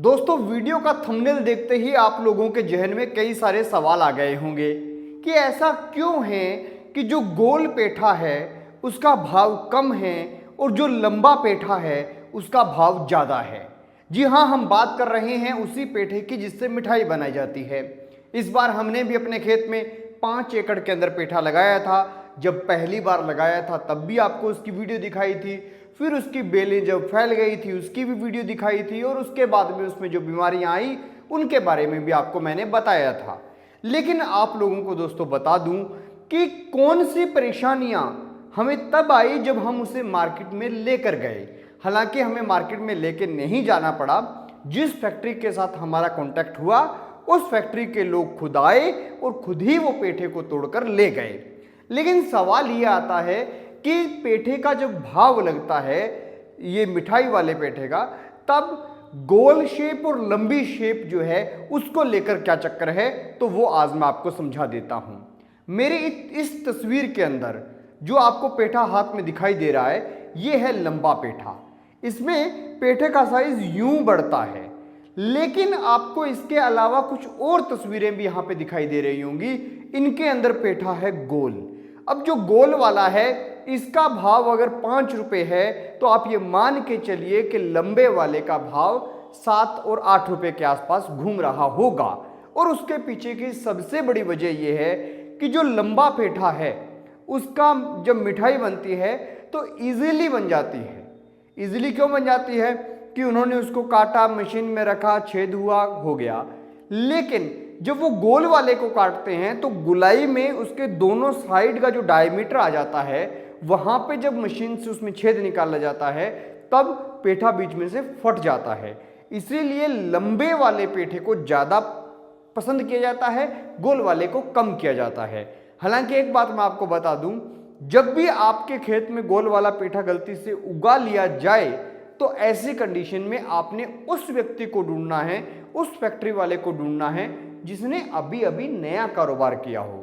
दोस्तों वीडियो का थंबनेल देखते ही आप लोगों के जहन में कई सारे सवाल आ गए होंगे कि ऐसा क्यों है कि जो गोल पेठा है उसका भाव कम है और जो लंबा पेठा है उसका भाव ज़्यादा है। जी हाँ, हम बात कर रहे हैं उसी पेठे की जिससे मिठाई बनाई जाती है। इस बार हमने भी अपने खेत में 5 एकड़ के अंदर पेठा लगाया था। जब पहली बार लगाया था तब भी आपको उसकी वीडियो दिखाई थी, फिर उसकी बेलें जब फैल गई थी उसकी भी वीडियो दिखाई थी, और उसके बाद में उसमें जो बीमारियां आई उनके बारे में भी आपको मैंने बताया था। लेकिन आप लोगों को दोस्तों बता दूं कि कौन सी परेशानियां हमें तब आई जब हम उसे मार्केट में लेकर गए। हालांकि हमें मार्केट में लेकर नहीं जाना पड़ा, जिस फैक्ट्री के साथ हमारा कॉन्टैक्ट हुआ उस फैक्ट्री के लोग खुद आए और खुद ही वो पेठे को तोड़कर ले गए। लेकिन सवाल ये आता है कि पेठे का जब भाव लगता है ये मिठाई वाले पेठे का, तब गोल शेप और लंबी शेप जो है उसको लेकर क्या चक्कर है, तो वो आज मैं आपको समझा देता हूं। मेरे इस तस्वीर के अंदर जो आपको पेठा हाथ में दिखाई दे रहा है ये है लंबा पेठा। इसमें पेठे का साइज यूं बढ़ता है, लेकिन आपको इसके अलावा कुछ और तस्वीरें भी यहां पे दिखाई दे रही होंगी। इनके अंदर पेठा है गोल। अब जो गोल वाला है इसका भाव अगर 5 रुपए है तो आप ये मान के चलिए कि लंबे वाले का भाव 7 और 8 रुपए के आसपास घूम रहा होगा। और उसके पीछे की सबसे बड़ी वजह यह है कि जो लंबा पेठा है उसका जब मिठाई बनती है तो इजीली बन जाती है। इजीली क्यों बन जाती है कि उन्होंने उसको काटा, मशीन में रखा, छेद हुआ, हो गया। लेकिन जब वो गोल वाले को काटते हैं तो गुलाई में उसके दोनों साइड का जो डायमीटर आ जाता है वहां पे जब मशीन से उसमें छेद निकाला जाता है तब पेठा बीच में से फट जाता है। इसीलिए लंबे वाले पेठे को ज्यादा पसंद किया जाता है, गोल वाले को कम किया जाता है। हालांकि एक बात मैं आपको बता दूं, जब भी आपके खेत में गोल वाला पेठा गलती से उगा लिया जाए तो ऐसी कंडीशन में आपने उस व्यक्ति को ढूंढना है, उस फैक्ट्री वाले को ढूंढना है जिसने अभी अभी नया कारोबार किया हो।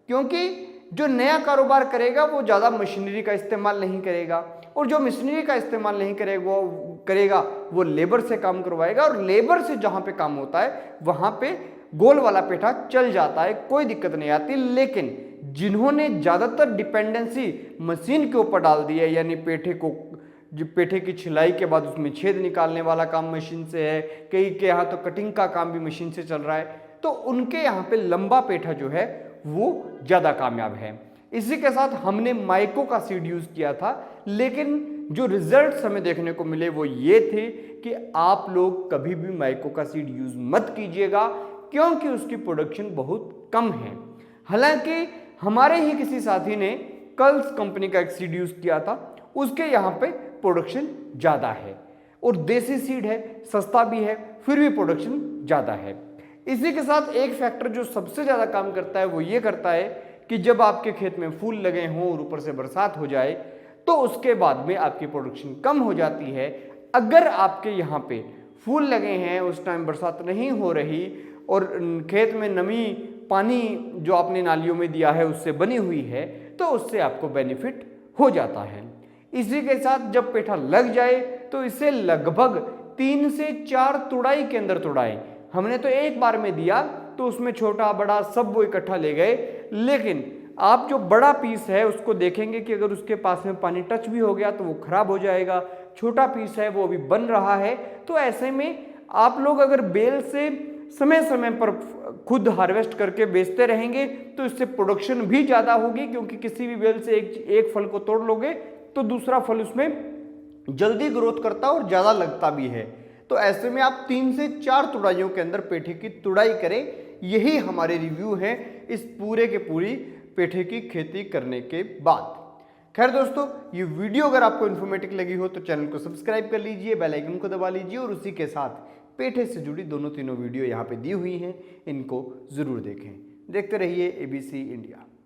क्योंकि जो नया कारोबार करेगा वो ज़्यादा मशीनरी का इस्तेमाल नहीं करेगा, और जो मशीनरी का इस्तेमाल नहीं करेगा वो लेबर से काम करवाएगा, और लेबर से जहाँ पे काम होता है वहाँ पे गोल वाला पेठा चल जाता है, कोई दिक्कत नहीं आती। लेकिन जिन्होंने ज़्यादातर डिपेंडेंसी मशीन के ऊपर डाल दी है, यानी पेठे की छिलाई के बाद उसमें छेद निकालने वाला काम मशीन से है, कई के यहाँ तो कटिंग का काम भी मशीन से चल रहा है, तो उनके यहाँ पे लंबा पेठा जो है वो ज़्यादा कामयाब है। इसी के साथ हमने माइको का सीड यूज़ किया था, लेकिन जो रिजल्ट्स हमें देखने को मिले वो ये थे कि आप लोग कभी भी माइको का सीड यूज़ मत कीजिएगा, क्योंकि उसकी प्रोडक्शन बहुत कम है। हालांकि हमारे ही किसी साथी ने कल्स कंपनी का एक सीड यूज़ किया था, उसके यहाँ पे प्रोडक्शन ज़्यादा है, और देसी सीड है, सस्ता भी है, फिर भी प्रोडक्शन ज़्यादा है। इसी के साथ एक फैक्टर जो सबसे ज़्यादा काम करता है वो ये करता है कि जब आपके खेत में फूल लगे हों और ऊपर से बरसात हो जाए तो उसके बाद में आपकी प्रोडक्शन कम हो जाती है। अगर आपके यहाँ पे फूल लगे हैं, उस टाइम बरसात नहीं हो रही और खेत में नमी, पानी जो आपने नालियों में दिया है उससे बनी हुई है, तो उससे आपको बेनिफिट हो जाता है। इसी के साथ जब पेठा लग जाए तो इसे लगभग 3 से 4 तुड़ाई के अंदर तुड़ाएं। हमने तो एक बार में दिया तो उसमें छोटा बड़ा सब वो इकट्ठा ले गए, लेकिन आप जो बड़ा पीस है उसको देखेंगे कि अगर उसके पास में पानी टच भी हो गया तो वो खराब हो जाएगा। छोटा पीस है वो अभी बन रहा है, तो ऐसे में आप लोग अगर बेल से समय समय पर खुद हार्वेस्ट करके बेचते रहेंगे तो इससे प्रोडक्शन भी ज़्यादा होगी, क्योंकि किसी भी बेल से एक फल को तोड़ लोगे तो दूसरा फल उसमें जल्दी ग्रोथ करता और ज़्यादा लगता भी है। तो ऐसे में आप 3 से 4 तुड़ाइयों के अंदर पेठे की तुड़ाई करें। यही हमारे रिव्यू है इस पूरे के पूरी पेठे की खेती करने के बाद। खैर दोस्तों, ये वीडियो अगर आपको इन्फॉर्मेटिव लगी हो तो चैनल को सब्सक्राइब कर लीजिए, बेल आइकन को दबा लीजिए, और उसी के साथ पेठे से जुड़ी दोनों तीनों वीडियो यहाँ पे दी हुई हैं, इनको ज़रूर देखें। देखते रहिए ABC इंडिया।